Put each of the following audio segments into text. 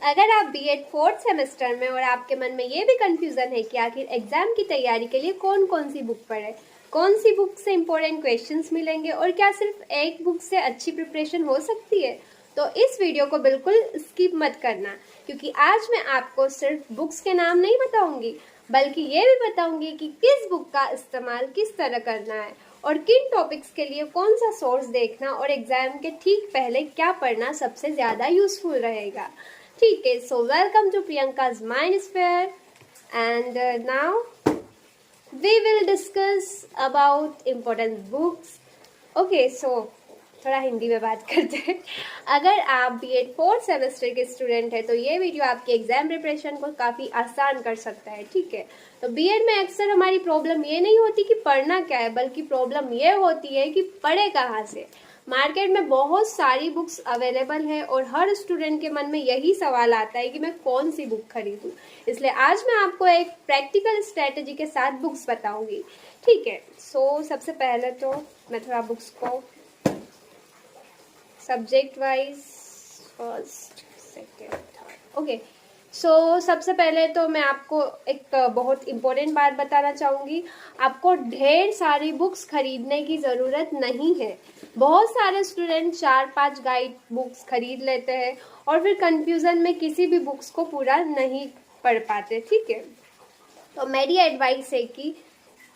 अगर आप BEd fourth semester में और आपके मन में ये भी कंफ्यूजन है कि आखिर एग्जाम की तैयारी के लिए कौन कौन सी बुक पढ़े, कौन सी बुक से इम्पोर्टेंट क्वेश्चंस मिलेंगे और क्या सिर्फ एक बुक से अच्छी प्रिपरेशन हो सकती है, तो इस वीडियो को बिल्कुल स्किप मत करना, क्योंकि आज मैं आपको सिर्फ बुक्स के नाम नहीं बताऊंगी बल्कि ये भी बताऊंगी कि किस बुक का इस्तेमाल किस तरह करना है और किन टॉपिक्स के लिए कौन सा सोर्स देखना और एग्जाम के ठीक पहले क्या पढ़ना सबसे ज़्यादा यूजफुल रहेगा। ठीक है, so welcome to Priyanka's mind sphere and now we will discuss about important books. Okay, so थोड़ा हिंदी में बात करते हैं। अगर आप बीएड फोर्थ सेमेस्टर के स्टूडेंट हैं तो ये वीडियो आपके एग्जाम प्रिपरेशन को काफ़ी आसान कर सकता है। ठीक है, तो बीएड में अक्सर हमारी प्रॉब्लम ये नहीं होती कि पढ़ना क्या है, बल्कि प्रॉब्लम ये होती है कि पढ़े कहाँ से। मार्केट में बहुत सारी बुक्स अवेलेबल है और हर स्टूडेंट के मन में यही सवाल आता है कि मैं कौन सी बुक खरीदूं। इसलिए आज मैं आपको एक प्रैक्टिकल स्ट्रेटेजी के साथ बुक्स बताऊंगी। ठीक है, सो सबसे पहले तो मैं थोड़ा बुक्स को subject wise first second third okay. So सबसे पहले तो मैं आपको एक बहुत इम्पोर्टेंट बात बताना चाहूँगी। आपको ढेर सारी बुक्स खरीदने की ज़रूरत नहीं है। बहुत सारे स्टूडेंट 4-5 गाइड बुक्स खरीद लेते हैं और फिर कंफ्यूजन में किसी भी बुक्स को पूरा नहीं पढ़ पाते। ठीक है, तो मेरी एडवाइस है कि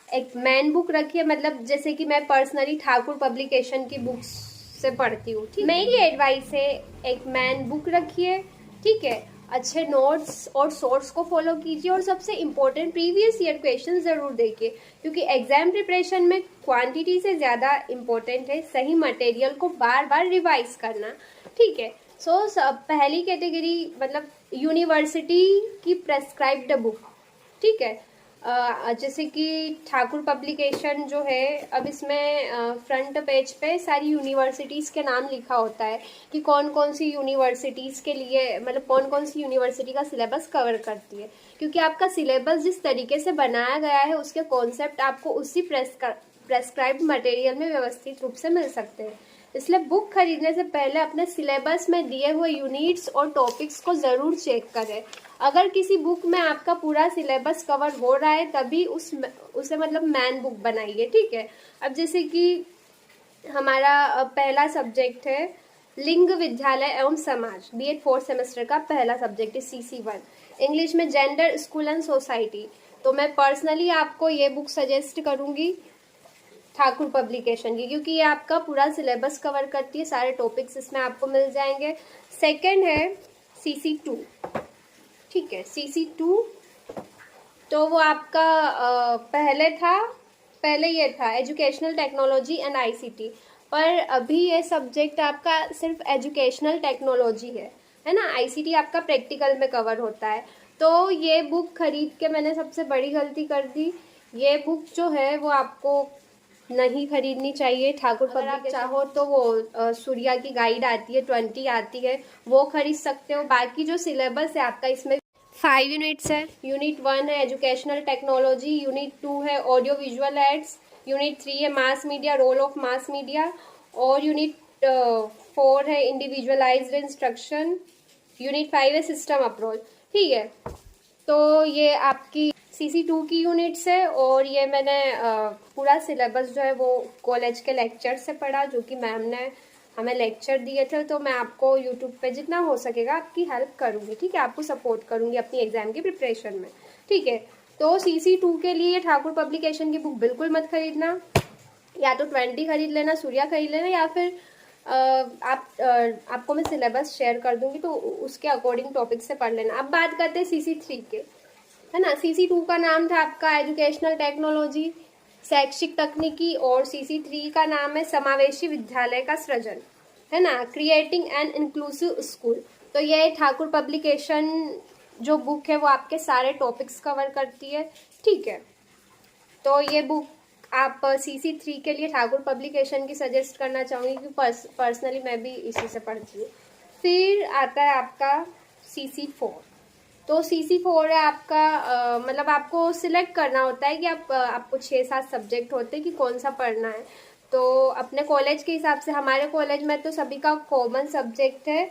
एक मैन बुक रखिए, मतलब जैसे कि मैं पर्सनली ठाकुर पब्लिकेशन की बुक्स से पढ़ती हूँ। ठीक, मेरी एडवाइस है एक मैन बुक रखिए। ठीक है, अच्छे नोट्स और सोर्स को फॉलो कीजिए और सबसे इम्पोर्टेंट प्रीवियस ईयर क्वेश्चन ज़रूर देखिए, क्योंकि एग्जाम प्रिपरेशन में क्वांटिटी से ज़्यादा इम्पोर्टेंट है सही मटेरियल को बार बार रिवाइज करना। ठीक है, सो पहली कैटेगरी मतलब यूनिवर्सिटी की प्रेस्क्राइब्ड बुक। ठीक है, जैसे कि ठाकुर पब्लिकेशन जो है, अब इसमें फ्रंट पेज पे सारी यूनिवर्सिटीज़ के नाम लिखा होता है कि कौन कौन सी यूनिवर्सिटीज़ के लिए, मतलब कौन कौन सी यूनिवर्सिटी का सिलेबस कवर करती है, क्योंकि आपका सिलेबस जिस तरीके से बनाया गया है उसके कॉन्सेप्ट आपको उसी प्रेस्क्राइब्ड मटेरियल में व्यवस्थित रूप से मिल सकते हैं। इसलिए बुक खरीदने से पहले अपने सिलेबस में दिए हुए यूनिट्स और टॉपिक्स को ज़रूर चेक करें। अगर किसी बुक में आपका पूरा सिलेबस कवर हो रहा है तभी उसे मतलब मैन बुक बनाइए। ठीक है, अब जैसे कि हमारा पहला सब्जेक्ट है लिंग विद्यालय एवं समाज, बीएड फोर्थ सेमेस्टर का पहला सब्जेक्ट है CC1, इंग्लिश में जेंडर स्कूल एंड सोसाइटी। तो मैं पर्सनली आपको ये बुक सजेस्ट करूँगी ठाकुर पब्लिकेशन की, क्योंकि ये आपका पूरा सिलेबस कवर करती है, सारे टॉपिक्स इसमें आपको मिल जाएंगे। सेकंड है CC2। ठीक है, CC2 तो वो आपका पहले ये था एजुकेशनल टेक्नोलॉजी एंड ICT, पर अभी ये सब्जेक्ट आपका सिर्फ एजुकेशनल टेक्नोलॉजी है ना। ICT आपका प्रैक्टिकल में कवर होता है। तो ये बुक खरीद के मैंने सबसे बड़ी गलती कर दी। ये बुक जो है वो आपको नहीं खरीदनी चाहिए। ठाकुर पब्लिकेशन चाहो तो वो सूर्या की गाइड आती है 20 आती है, वो खरीद सकते हो। बाकी जो सिलेबस है आपका इसमें 5 यूनिट्स है। यूनिट 1 है एजुकेशनल टेक्नोलॉजी, यूनिट 2 है ऑडियो विजुअल एड्स, यूनिट 3 है mass media, role of mass media, और यूनिट 4 है इंडिविजुअलाइज्ड इंस्ट्रक्शन, यूनिट 5 है सिस्टम अप्रोच। ठीक है, तो ये आपकी CC2 की यूनिट्स है और ये मैंने पूरा सिलेबस जो है वो कॉलेज के लेक्चर से पढ़ा, जो कि मैम ने हमें लेक्चर दिए थे। तो मैं आपको यूट्यूब पे जितना हो सकेगा आपकी हेल्प करूँगी। ठीक है, आपको सपोर्ट करूँगी अपनी एग्जाम की प्रिपरेशन में। ठीक है, तो CC2 के लिए ठाकुर पब्लिकेशन की बुक बिल्कुल मत खरीदना, या तो 20 खरीद लेना, सूर्या खरीद लेना, या फिर आपको मैं सिलेबस शेयर कर दूंगी तो उसके अकॉर्डिंग टॉपिक से पढ़ लेना। अब बात करते हैं CC3 के, है ना। CC2 का नाम था आपका एजुकेशनल टेक्नोलॉजी, शैक्षिक तकनीकी, और CC3 का नाम है समावेशी विद्यालय का सृजन, है ना, क्रिएटिंग एन इंक्लूसिव स्कूल। तो ये ठाकुर पब्लिकेशन जो बुक है वो आपके सारे टॉपिक्स कवर करती है। ठीक है, तो ये बुक आप CC3 के लिए ठाकुर पब्लिकेशन की सजेस्ट करना चाहूँगी, क्योंकि पर्सनली मैं भी इसी से पढ़ती हूँ। फिर आता है आपका CC4। तो CC4 है आपका मतलब आपको सिलेक्ट करना होता है कि आपको 6-7 सब्जेक्ट होते हैं कि कौन सा पढ़ना है। तो अपने कॉलेज के हिसाब से, हमारे कॉलेज में तो सभी का कॉमन सब्जेक्ट है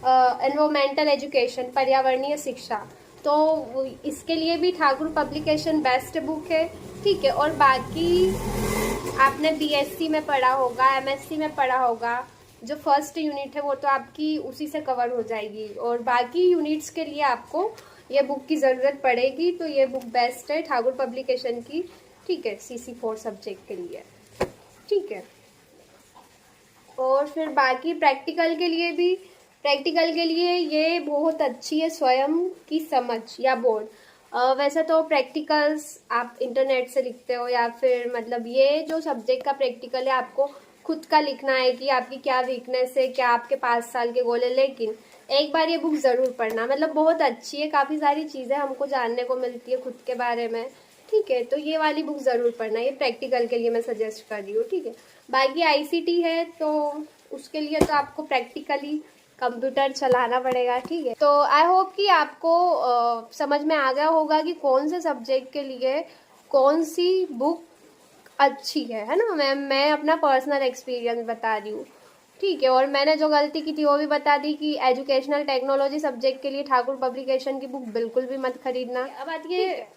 एनवायरमेंटल एजुकेशन, पर्यावरणीय शिक्षा, तो इसके लिए भी ठाकुर पब्लिकेशन बेस्ट बुक है, ठीक है। और बाकी आपने बीएससी में पढ़ा होगा, एमएससी में पढ़ा होगा, जो फर्स्ट यूनिट है वो तो आपकी उसी से कवर हो जाएगी, और बाकी यूनिट्स के लिए आपको ये बुक की ज़रूरत पड़ेगी। तो ये बुक बेस्ट है ठाकुर पब्लिकेशन की, ठीक है, CC4 सब्जेक्ट के लिए, ठीक है। और फिर बाकी प्रैक्टिकल के लिए ये बहुत अच्छी है, स्वयं की समझ या बोर्ड। वैसे तो प्रैक्टिकल्स आप इंटरनेट से लिखते हो, या फिर मतलब ये जो सब्जेक्ट का प्रैक्टिकल है आपको खुद का लिखना है कि आपकी क्या वीकनेस है, क्या आपके 5 साल के गोल है। लेकिन एक बार ये बुक ज़रूर पढ़ना, मतलब बहुत अच्छी है, काफ़ी सारी चीज़ें हमको जानने को मिलती है खुद के बारे में, ठीक है। तो ये वाली बुक ज़रूर पढ़ना, ये प्रैक्टिकल के लिए मैं सजेस्ट कर रही हूँ, ठीक है। बाकी आईसीटी है तो उसके लिए तो आपको प्रैक्टिकली कंप्यूटर चलाना पड़ेगा, ठीक है। तो आई होप कि आपको समझ में आ गया होगा कि कौन से सब्जेक्ट के लिए कौन सी बुक अच्छी है ना। मैं अपना पर्सनल एक्सपीरियंस बता रही हूँ, ठीक है। और मैंने जो गलती की थी वो भी बता दी कि एजुकेशनल टेक्नोलॉजी सब्जेक्ट के लिए ठाकुर पब्लिकेशन की बुक बिल्कुल भी मत खरीदना। अब आती है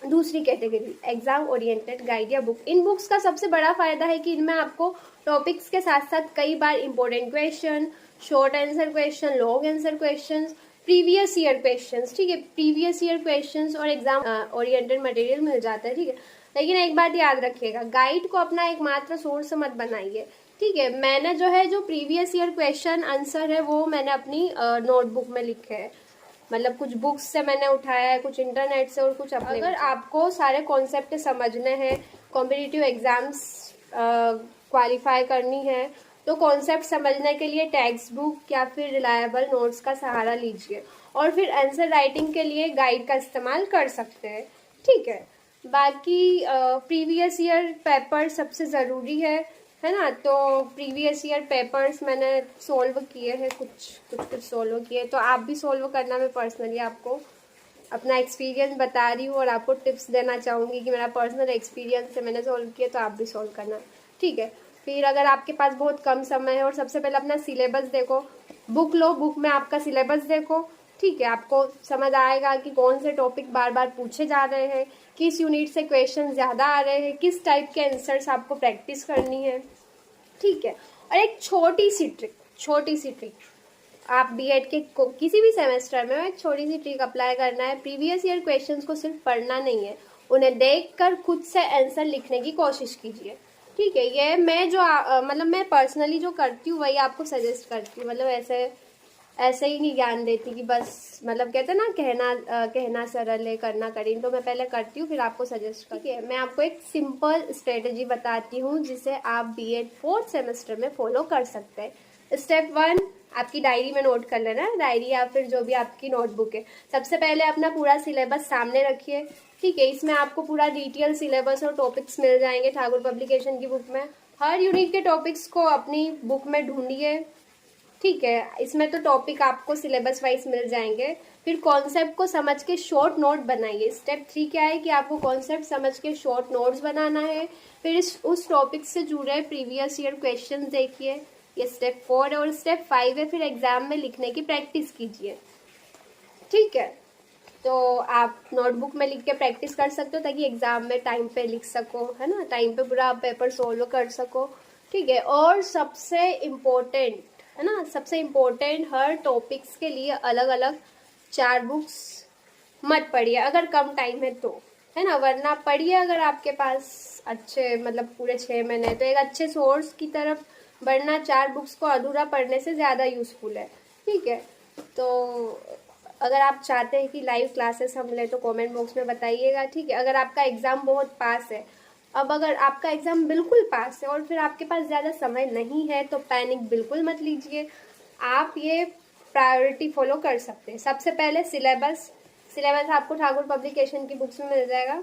दूसरी कैटेगरी, एग्जाम ओरिएंटेड गाइड या बुक। इन बुक्स का सबसे बड़ा फायदा है कि इनमें आपको टॉपिक्स के साथ साथ कई बार important question, short answer question, long answer questions, previous year questions, ठीक है, प्रीवियस ईयर क्वेश्चंस और एग्जाम ओरिएंटेड मटेरियल मिल जाता है, ठीक है। लेकिन एक बात याद रखिएगा, गाइड को अपना एकमात्र सोर्स मत बनाइए, ठीक है। मैंने जो प्रीवियस ईयर क्वेश्चन आंसर है वो मैंने अपनी नोटबुक में लिखे है, मतलब कुछ बुक्स से मैंने उठाया है, कुछ इंटरनेट से और कुछ अपने। अगर आपको सारे कॉन्सेप्ट समझने हैं, कॉम्पिटिटिव एग्जाम्स क्वालिफाई करनी है, तो कॉन्सेप्ट समझने के लिए टेक्स्ट बुक या फिर रिलायबल नोट्स का सहारा लीजिए, और फिर आंसर राइटिंग के लिए गाइड का इस्तेमाल कर सकते हैं, ठीक है। बाकी प्रीवियस ईयर पेपर सबसे ज़रूरी है ना। तो प्रीवियस ईयर पेपर्स मैंने सॉल्व किए हैं, कुछ सॉल्व किए, तो आप भी सॉल्व करना। मैं पर्सनली आपको अपना एक्सपीरियंस बता रही हूँ और आपको टिप्स देना चाहूँगी कि मेरा पर्सनल एक्सपीरियंस से मैंने सॉल्व किया, तो आप भी सॉल्व करना, ठीक है। फिर अगर आपके पास बहुत कम समय है, और सबसे पहले अपना सिलेबस देखो, बुक लो, बुक में आपका सिलेबस देखो, ठीक है। आपको समझ आएगा कि कौन से टॉपिक बार बार पूछे जा रहे हैं, किस यूनिट से क्वेश्चन ज़्यादा आ रहे हैं, किस टाइप के आंसर्स आपको प्रैक्टिस करनी है, ठीक है। और एक छोटी सी ट्रिक आप बीएड के किसी भी सेमेस्टर में एक छोटी सी ट्रिक अप्लाई करना है। प्रीवियस ईयर क्वेश्चंस को सिर्फ पढ़ना नहीं है, उन्हें देखकर खुद से आंसर लिखने की कोशिश कीजिए, ठीक है। ये मैं मतलब मैं पर्सनली जो करती हूँ वही आपको सजेस्ट करती हूँ, मतलब ऐसे ही नहीं ज्ञान देती कि बस मतलब कहते हैं ना, कहना सरल है करना कठिन। तो मैं पहले करती हूँ फिर आपको सजेस्ट करती हूँ। मैं आपको एक सिंपल स्ट्रेटजी बताती हूँ जिसे आप बीएड 4th सेमेस्टर में फॉलो कर सकते हैं। स्टेप 1, आपकी डायरी में नोट कर लेना है, डायरी या फिर जो भी आपकी नोटबुक है। सबसे पहले अपना पूरा सिलेबस सामने रखिए, ठीक है। इसमें आपको पूरा डिटेल सिलेबस और टॉपिक्स मिल जाएंगे ठाकुर पब्लिकेशन की बुक में। हर यूनिट के टॉपिक्स को अपनी बुक में ढूंढिए, ठीक है। इसमें तो टॉपिक आपको सिलेबस वाइज मिल जाएंगे। फिर कॉन्सेप्ट को समझ के शॉर्ट नोट बनाइए। स्टेप 3 क्या है कि आपको कॉन्सेप्ट समझ के शॉर्ट नोट्स बनाना है। फिर उस टॉपिक से जुड़े प्रीवियस ईयर क्वेश्चन देखिए, ये स्टेप 4 है। और स्टेप 5 है फिर एग्जाम में लिखने की प्रैक्टिस कीजिए, ठीक है। तो आप नोटबुक में लिख के प्रैक्टिस कर सकते हो ताकि एग्जाम में टाइम पे लिख सको, है ना, टाइम पे पूरा आप पेपर सोल्व कर सको, ठीक है। और सबसे इम्पोर्टेंट है ना, सबसे इम्पोर्टेंट, हर टॉपिक्स के लिए अलग अलग 4 बुक्स मत पढ़िए अगर कम टाइम है तो, है ना। वरना पढ़िए अगर आपके पास अच्छे मतलब पूरे 6 महीने, तो एक अच्छे सोर्स की तरफ बढ़ना 4 बुक्स को अधूरा पढ़ने से ज़्यादा यूज़फुल है, ठीक है। तो अगर आप चाहते हैं कि लाइव क्लासेस हम लें तो कमेंट बॉक्स में बताइएगा, ठीक है। अगर आपका एग्ज़ाम बहुत पास है, अब अगर आपका एग्ज़ाम बिल्कुल पास है और फिर आपके पास ज़्यादा समय नहीं है तो पैनिक बिल्कुल मत लीजिए। आप ये प्रायोरिटी फॉलो कर सकते हैं। सबसे पहले सिलेबस आपको ठाकुर पब्लिकेशन की बुक्स में मिल जाएगा।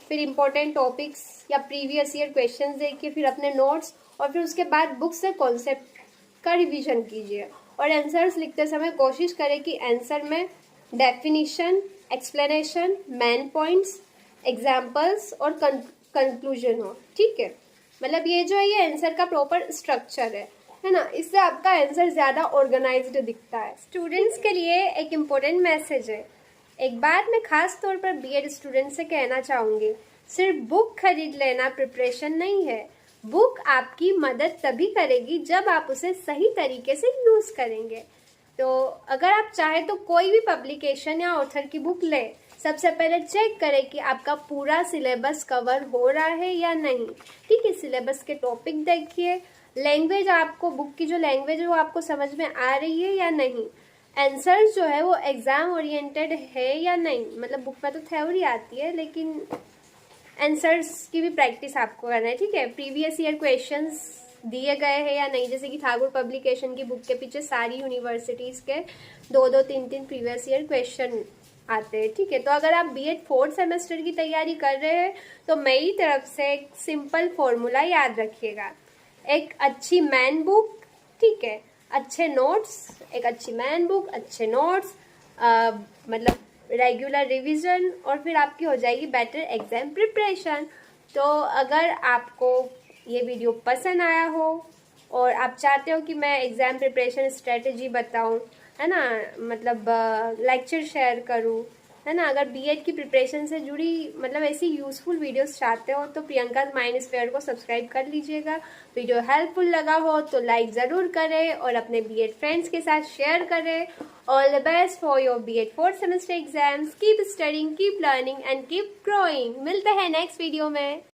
फिर इम्पोर्टेंट टॉपिक्स या प्रीवियस ईयर क्वेश्चंस देखिए, फिर अपने नोट्स, और फिर उसके बाद बुक से कॉन्सेप्ट का रिवीजन कीजिए। और आंसर्स लिखते समय कोशिश करें कि आंसर में definition, explanation, main points, examples और कंक्लूजन हो, ठीक है। मतलब ये जो है ये आंसर का प्रॉपर स्ट्रक्चर है। है ना, इससे आपका आंसर ज़्यादा ऑर्गेनाइज्ड दिखता है। स्टूडेंट्स के लिए एक इम्पोर्टेंट मैसेज है। एक बात मैं खास तौर पर बीएड स्टूडेंट से कहना चाहूँगी, सिर्फ बुक खरीद लेना प्रिपरेशन नहीं है। बुक आपकी मदद तभी करेगी जब आप उसे सही तरीके से यूज़ करेंगे। तो अगर आप चाहें तो कोई भी पब्लिकेशन या ऑथर की बुक लें। सबसे पहले चेक करें कि आपका पूरा सिलेबस कवर हो रहा है या नहीं। ठीक है, सिलेबस के टॉपिक देखिए, लैंग्वेज आपको, बुक की जो लैंग्वेज है वो आपको समझ में आ रही है या नहीं, आंसर जो है वो एग्जाम ओरिएंटेड है या नहीं। मतलब बुक में तो थ्योरी आती है लेकिन आंसर्स की भी प्रैक्टिस आपको करना है। ठीक है, प्रीवियस ईयर क्वेश्चंस दिए गए हैं या नहीं, जैसे कि ठाकुर पब्लिकेशन की बुक के पीछे सारी यूनिवर्सिटीज़ के 2-2, 3-3 प्रीवियस ईयर क्वेश्चन आते हैं। ठीक है, तो अगर आप बीएड 4th सेमेस्टर की तैयारी कर रहे हैं तो मेरी तरफ से एक सिंपल फॉर्मूला याद रखिएगा। एक अच्छी मैन बुक, ठीक है, अच्छे नोट्स, एक अच्छी मैन बुक, अच्छे नोट्स, मतलब रेगुलर रिवीजन, और फिर आपकी हो जाएगी बेटर एग्जाम प्रिपरेशन। तो अगर आपको ये वीडियो पसंद आया हो और आप चाहते हो कि मैं एग्ज़ाम प्रिपरेशन स्ट्रेटजी बताऊं, है ना, मतलब लेक्चर शेयर करूं, है ना, अगर बीएड की प्रिपरेशन से जुड़ी मतलब ऐसी यूज़फुल वीडियोस चाहते हो तो प्रियंका माइंड स्फीयर को सब्सक्राइब कर लीजिएगा। वीडियो हेल्पफुल लगा हो तो लाइक ज़रूर करें और अपने बीएड फ्रेंड्स के साथ शेयर करें। All the best for your BEd 4th semester exams. Keep studying, keep learning and keep growing. मिलते हैं नेक्स्ट वीडियो में।